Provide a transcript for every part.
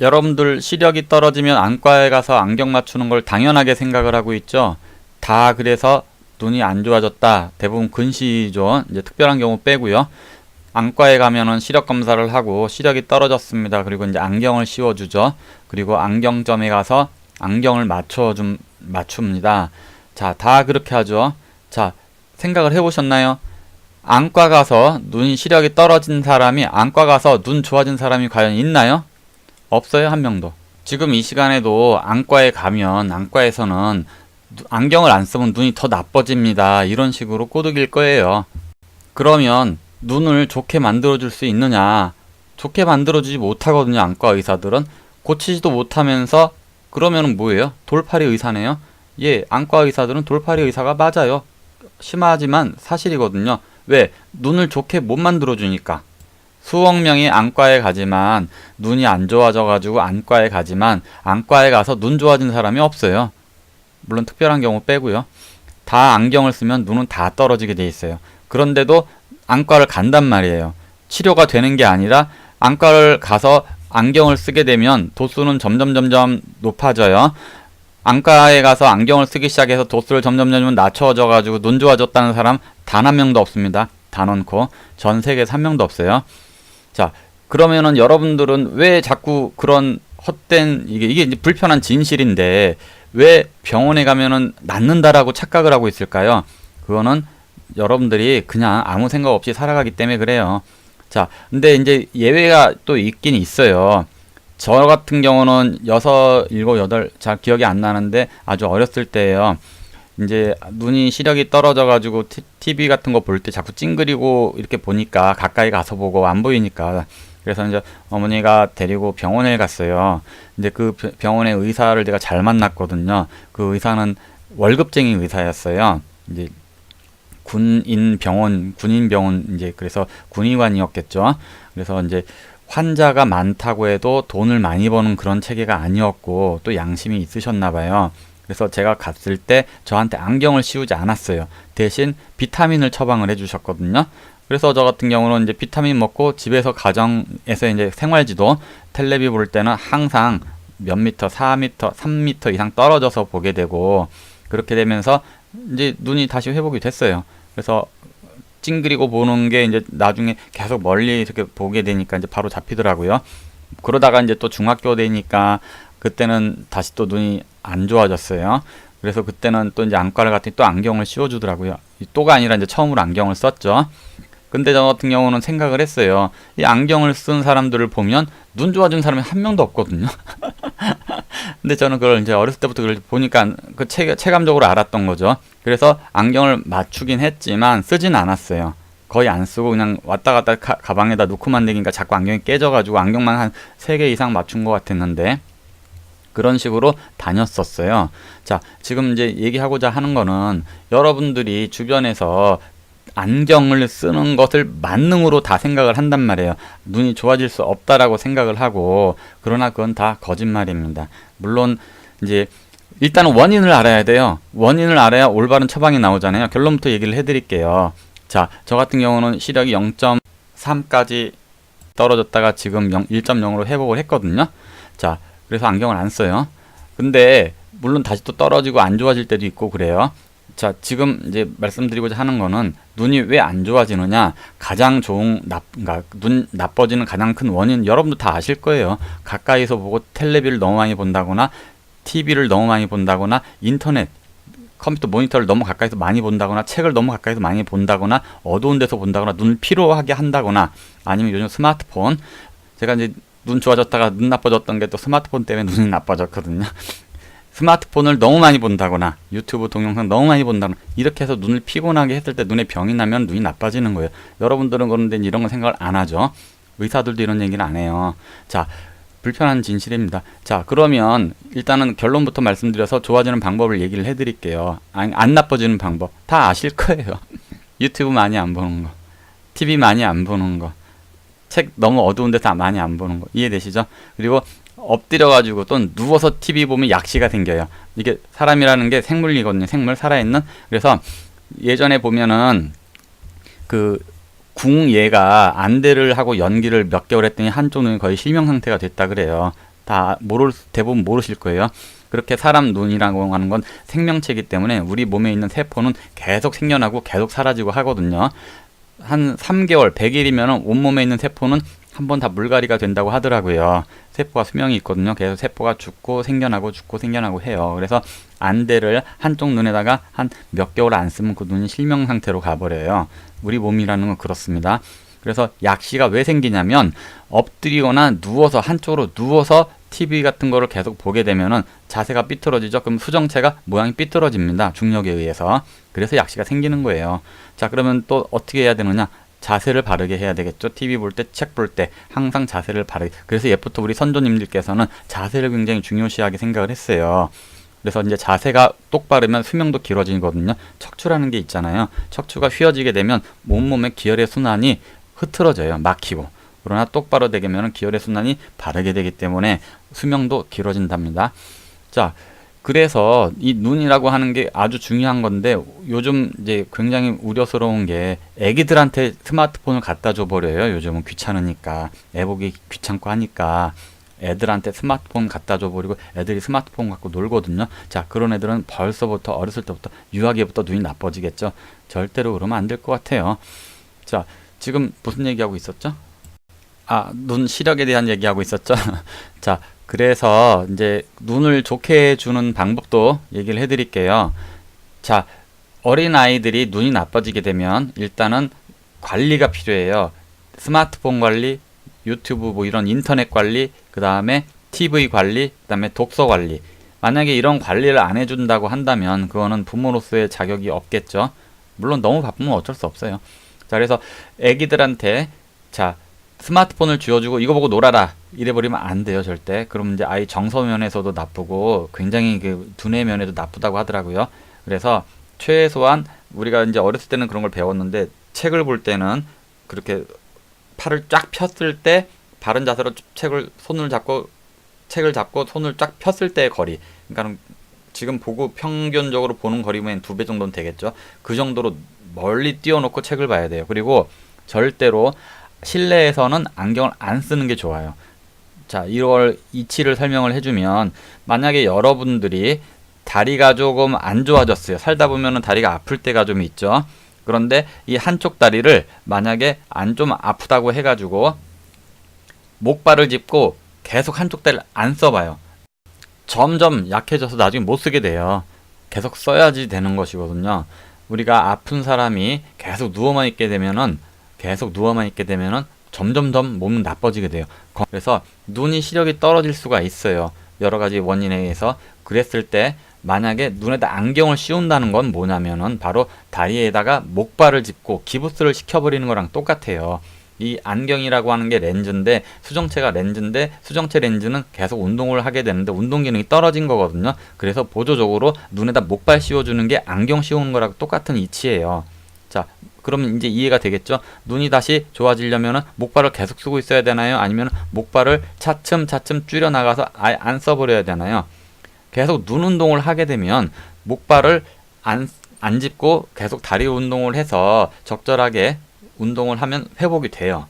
여러분들 시력이 떨어지면 안과에 가서 안경 맞추는 걸 당연하게 생각을 하고 있죠. 다 그래서 눈이 안 좋아졌다. 대부분 근시죠. 이제 특별한 경우 빼고요. 안과에 가면은 시력 검사를 하고 시력이 떨어졌습니다. 그리고 이제 안경을 씌워주죠. 그리고 안경점에 가서 안경을 맞춥니다. 자, 다 그렇게 하죠. 자, 생각을 해보셨나요? 안과 가서 눈이 시력이 떨어진 사람이 안과 가서 눈 좋아진 사람이 과연 있나요? 없어요, 한 명도. 지금 이 시간에도 안과에 가면 안과에서는 안경을 안 쓰면 눈이 더 나빠집니다. 이런 식으로 꼬드길 거예요. 그러면 눈을 좋게 만들어줄 수 있느냐? 좋게 만들어주지 못하거든요, 안과 의사들은. 고치지도 못하면서 그러면은 뭐예요? 돌팔이 의사네요. 예, 안과 의사들은 돌팔이 의사가 맞아요. 심하지만 사실이거든요. 왜? 눈을 좋게 못 만들어주니까. 수억 명이 안과에 가지만 눈이 안 좋아져가지고 안과에 가지만 안과에 가서 눈 좋아진 사람이 없어요. 물론 특별한 경우 빼고요. 다 안경을 쓰면 눈은 다 떨어지게 돼 있어요. 그런데도 안과를 간단 말이에요. 치료가 되는 게 아니라 안과를 가서 안경을 쓰게 되면 도수는 점점 높아져요. 안과에 가서 안경을 쓰기 시작해서 도수를 점점 낮춰져 가지고 눈 좋아졌다는 사람 단 한 명도 없습니다. 단언코 전 세계에서 한 명도 없어요. 자, 그러면은 여러분들은 왜 자꾸 그런 헛된 이게 이제 불편한 진실인데 왜 병원에 가면은 낫는다라고 착각을 하고 있을까요? 그거는 여러분들이 그냥 아무 생각 없이 살아가기 때문에 그래요. 자, 근데 이제 예외가 또 있긴 있어요. 저 같은 경우는 6, 7, 8, 잘 기억이 안 나는데 아주 어렸을 때예요. 이제 눈이 시력이 떨어져가지고 TV 같은 거 볼 때 자꾸 찡그리고 이렇게 보니까 가까이 가서 보고 안 보이니까 그래서 이제 어머니가 데리고 병원에 갔어요. 이제 그 병원의 의사를 제가 잘 만났거든요. 그 의사는 월급쟁이 의사였어요. 이제 군인 병원 이제 그래서 군의관이었겠죠. 그래서 이제 환자가 많다고 해도 돈을 많이 버는 그런 체계가 아니었고 또 양심이 있으셨나 봐요. 그래서 제가 갔을 때 저한테 안경을 씌우지 않았어요. 대신 비타민을 처방을 해주셨거든요. 그래서 저 같은 경우는 이제 비타민 먹고 집에서 가정에서 이제 생활지도 텔레비 볼 때는 항상 몇 미터, 4미터, 3미터 이상 떨어져서 보게 되고 그렇게 되면서 이제 눈이 다시 회복이 됐어요. 그래서 찡그리고 보는 게 이제 나중에 계속 멀리 이렇게 보게 되니까 이제 바로 잡히더라고요. 그러다가 이제 또 중학교 되니까 그때는 다시 또 눈이 안 좋아졌어요. 그래서 그때는 또 이제 안과를 갔더니 또 안경을 씌워주더라고요. 또가 아니라 이제 처음으로 안경을 썼죠. 근데 저 같은 경우는 생각을 했어요. 이 안경을 쓴 사람들을 보면 눈 좋아진 사람이 한 명도 없거든요. 근데 저는 그걸 이제 어렸을 때부터 그걸 보니까 그 체감적으로 알았던 거죠. 그래서 안경을 맞추긴 했지만 쓰진 않았어요. 거의 안 쓰고 그냥 왔다 갔다 가방에다 놓고만 다니니까 자꾸 안경이 깨져가지고 안경만 한 3개 이상 맞춘 것 같았는데 그런 식으로 다녔었어요. 자, 지금 이제 얘기하고자 하는 거는 여러분들이 주변에서 안경을 쓰는 것을 만능으로 다 생각을 한단 말이에요. 눈이 좋아질 수 없다라고 생각을 하고 그러나 그건 다 거짓말입니다. 물론 이제 일단은 원인을 알아야 돼요. 원인을 알아야 올바른 처방이 나오잖아요. 결론부터 얘기를 해드릴게요. 자, 저 같은 경우는 시력이 0.3까지 떨어졌다가 지금 1.0으로 회복을 했거든요. 자, 그래서 안경을 안 써요. 근데 물론 다시 또 떨어지고 안 좋아질 때도 있고 그래요. 자, 지금 이제 말씀드리고자 하는 거는 눈이 왜 안 좋아지느냐, 가장 그러니까 눈 나빠지는 가장 큰 원인 여러분도 다 아실 거예요. 가까이서 보고 텔레비를 너무 많이 본다거나 TV를 너무 많이 본다거나 인터넷 컴퓨터 모니터를 너무 가까이서 많이 본다거나 책을 너무 가까이서 많이 본다거나 어두운 데서 본다거나 눈을 피로하게 한다거나 아니면 요즘 스마트폰, 제가 이제 눈 좋아졌다가 눈 나빠졌던 게 또 스마트폰 때문에 눈이 나빠졌거든요. 스마트폰을 너무 많이 본다거나 유튜브 동영상 너무 많이 본다거나 이렇게 해서 눈을 피곤하게 했을 때 눈에 병이 나면 눈이 나빠지는 거예요. 여러분들은 그런데 이런 건 생각을 안 하죠. 의사들도 이런 얘기는 안 해요. 자, 불편한 진실입니다. 자, 그러면 일단은 결론부터 말씀드려서 좋아지는 방법을 얘기를 해드릴게요. 안 나빠지는 방법 다 아실 거예요. 유튜브 많이 안 보는 거, TV 많이 안 보는 거, 책 너무 어두운 데서 많이 안 보는 거 이해되시죠? 그리고 엎드려가지고 또 누워서 TV 보면 약시가 생겨요. 이게 사람이라는 게 생물이거든요. 생물, 살아있는. 그래서 예전에 보면은 그 궁예가 안대를 하고 연기를 몇 개월 했더니 한쪽 눈이 거의 실명 상태가 됐다 그래요. 대부분 모르실 거예요. 그렇게 사람 눈이라고 하는 건 생명체이기 때문에 우리 몸에 있는 세포는 계속 생겨나고 계속 사라지고 하거든요. 한 3개월, 100일이면 온몸에 있는 세포는 한번 다 물갈이가 된다고 하더라고요. 세포가 수명이 있거든요. 그래서 세포가 죽고 생겨나고 해요. 그래서 안대를 한쪽 눈에다가 한 몇 개월 안 쓰면 그 눈이 실명 상태로 가버려요. 우리 몸이라는 건 그렇습니다. 그래서 약시가 왜 생기냐면 엎드리거나 누워서 한쪽으로 누워서 TV 같은 거를 계속 보게 되면은 자세가 삐뚤어지죠. 그럼 수정체가 모양이 삐뚤어집니다. 중력에 의해서. 그래서 약시가 생기는 거예요. 자, 그러면 또 어떻게 해야 되느냐? 자세를 바르게 해야 되겠죠. TV 볼 때, 책 볼 때 항상 자세를 바르게. 그래서 예부터 우리 선조님들께서는 자세를 굉장히 중요시하게 생각을 했어요. 그래서 이제 자세가 똑바르면 수명도 길어지거든요. 척추라는 게 있잖아요. 척추가 휘어지게 되면 온몸의 기혈의 순환이 흐트러져요. 막히고. 그러나 똑바로 되면 기혈의 순환이 바르게 되기 때문에 수명도 길어진답니다. 자, 그래서 이 눈이라고 하는 게 아주 중요한 건데 요즘 이제 굉장히 우려스러운 게 애기들한테 스마트폰을 갖다 줘 버려요. 요즘은 귀찮으니까, 애 보기 귀찮고 하니까 애들한테 스마트폰 갖다 줘 버리고 애들이 스마트폰 갖고 놀거든요. 자, 그런 애들은 벌써부터 어렸을 때부터 유아기부터 눈이 나빠지겠죠. 절대로 그러면 안 될 것 같아요. 자, 지금 무슨 얘기하고 있었죠? 눈 시력에 대한 얘기하고 있었죠. 자, 그래서 이제 눈을 좋게 해주는 방법도 얘기를 해드릴게요. 자, 어린 아이들이 눈이 나빠지게 되면 일단은 관리가 필요해요. 스마트폰 관리, 유튜브 뭐 이런 인터넷 관리, 그 다음에 TV 관리, 그 다음에 독서 관리. 만약에 이런 관리를 안 해준다고 한다면 그거는 부모로서의 자격이 없겠죠. 물론 너무 바쁘면 어쩔 수 없어요. 자, 그래서 애기들한테 자, 스마트폰을 쥐어주고 이거 보고 놀아라 이래버리면 안 돼요. 절대. 그럼 이제 아이 정서면에서도 나쁘고 굉장히 그 두뇌 면에도 나쁘다고 하더라고요. 그래서 최소한 우리가 이제 어렸을 때는 그런 걸 배웠는데 책을 볼 때는 그렇게 팔을 쫙 폈을 때 바른 자세로 손을 잡고 책을 잡고 손을 쫙 폈을 때의 거리. 그러니까 지금 보고 평균적으로 보는 거리면 2배 정도는 되겠죠. 그 정도로 멀리 띄워놓고 책을 봐야 돼요. 그리고 절대로 실내에서는 안경을 안 쓰는 게 좋아요. 자, 이걸 이치를 설명을 해주면 만약에 여러분들이 다리가 조금 안 좋아졌어요. 살다 보면은 다리가 아플 때가 좀 있죠. 그런데 이 한쪽 다리를 만약에 안 좀 아프다고 해가지고 목발을 짚고 계속 한쪽 다리를 안 써봐요. 점점 약해져서 나중에 못 쓰게 돼요. 계속 써야지 되는 것이거든요. 우리가 아픈 사람이 계속 누워만 있게 되면은 점점 더 몸은 나빠지게 돼요. 그래서 눈이 시력이 떨어질 수가 있어요. 여러 가지 원인에 의해서. 그랬을 때 만약에 눈에다 안경을 씌운다는 건 뭐냐면은 바로 다리에다가 목발을 짚고 기부스를 시켜버리는 거랑 똑같아요. 이 안경이라고 하는 게 렌즈인데 수정체가 렌즈인데 수정체 렌즈는 계속 운동을 하게 되는데 운동 기능이 떨어진 거거든요. 그래서 보조적으로 눈에다 목발 씌워주는 게 안경 씌우는 거랑 똑같은 이치예요. 자, 그러면 이제 이해가 되겠죠? 눈이 다시 좋아지려면은 목발을 계속 쓰고 있어야 되나요? 아니면 목발을 차츰 줄여나가서 아예 안 써버려야 되나요? 계속 눈 운동을 하게 되면 목발을 안 짚고 계속 다리 운동을 해서 적절하게 운동을 하면 회복이 돼요.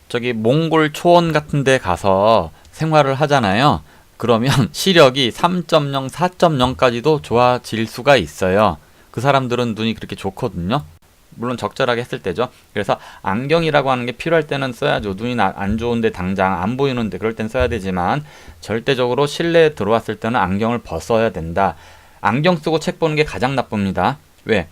저기 몽골 초원 같은 데 가서 생활을 하잖아요. 그러면 시력이 3.0, 4.0까지도 좋아질 수가 있어요. 그 사람들은 눈이 그렇게 좋거든요. 물론 적절하게 했을 때죠. 그래서 안경이라고 하는 게 필요할 때는 써야죠. 눈이 안 좋은데 당장 안 보이는데 그럴 땐 써야 되지만 절대적으로 실내에 들어왔을 때는 안경을 벗어야 된다. 안경 쓰고 책 보는 게 가장 나쁩니다. 왜?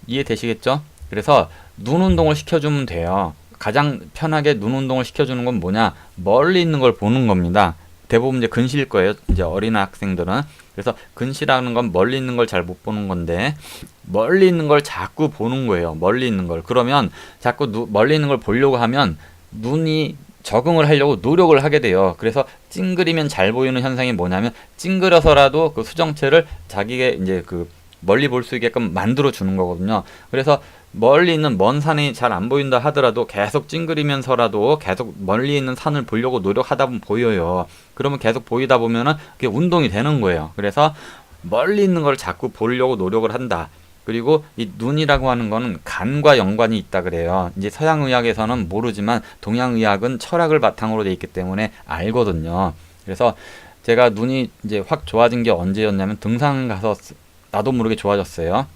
이해되시겠죠? 그래서 눈 운동을 시켜주면 돼요. 가장 편하게 눈 운동을 시켜주는 건 뭐냐? 멀리 있는 걸 보는 겁니다. 대부분 이제 근시일 거예요. 이제 어린 학생들은. 그래서 근시라는 건 멀리 있는 걸 잘 못 보는 건데 멀리 있는 걸 자꾸 보는 거예요. 멀리 있는 걸. 그러면 자꾸 멀리 있는 걸 보려고 하면 눈이 적응을 하려고 노력을 하게 돼요. 그래서 찡그리면 잘 보이는 현상이 뭐냐면 찡그려서라도 그 수정체를 자기의 이제 그 멀리 볼 수 있게끔 만들어 주는 거거든요. 그래서 멀리 있는 먼 산이 잘 안 보인다 하더라도 계속 찡그리면서라도 계속 멀리 있는 산을 보려고 노력하다 보면 보여요. 그러면 계속 보이다 보면은 그게 운동이 되는 거예요. 그래서 멀리 있는 걸 자꾸 보려고 노력을 한다. 그리고 이 눈이라고 하는 거는 간과 연관이 있다 그래요. 이제 서양의학에서는 모르지만 동양의학은 철학을 바탕으로 돼 있기 때문에 알거든요. 그래서 제가 눈이 이제 확 좋아진 게 언제였냐면 등산 가서 나도 모르게 좋아졌어요.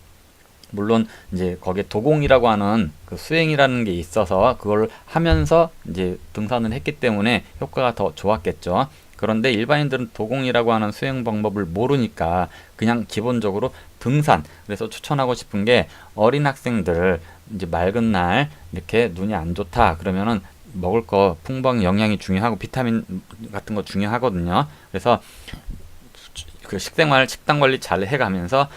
물론 이제 거기에 도공이라고 하는 그 수행이라는 게 있어서 그걸 하면서 이제 등산을 했기 때문에 효과가 더 좋았겠죠. 그런데 일반인들은 도공이라고 하는 수행 방법을 모르니까 그냥 기본적으로 등산. 그래서 추천하고 싶은 게 어린 학생들 이제 맑은 날 이렇게 눈이 안 좋다 그러면은 먹을 거 풍부한 영양이 중요하고 비타민 같은 거 중요하거든요. 그래서 그 식생활 식단 관리 잘 해가면서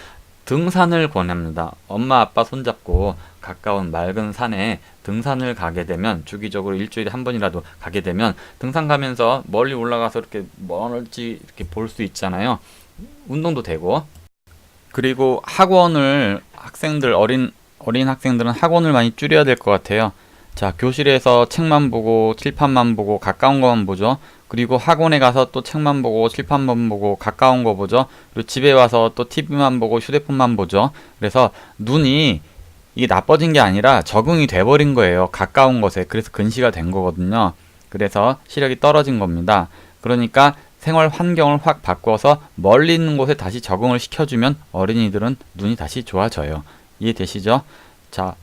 등산을 권합니다. 엄마 아빠 손잡고 가까운 맑은 산에 등산을 가게 되면 주기적으로 일주일에 한 번이라도 가게 되면 등산 가면서 멀리 올라가서 이렇게 멀지 이렇게 볼 수 있잖아요. 운동도 되고. 그리고 학원을 어린 학생들은 학원을 많이 줄여야 될 것 같아요. 자, 교실에서 책만 보고 칠판만 보고 가까운 것만 보죠. 그리고 학원에 가서 또 책만 보고 칠판만 보고 가까운 거 보죠. 그리고 집에 와서 또 TV만 보고 휴대폰만 보죠. 그래서 눈이 이게 나빠진 게 아니라 적응이 돼버린 거예요. 가까운 것에. 그래서 근시가 된 거거든요. 그래서 시력이 떨어진 겁니다. 그러니까 생활 환경을 확 바꿔서 멀리 있는 곳에 다시 적응을 시켜주면 어린이들은 눈이 다시 좋아져요. 이해되시죠? 자,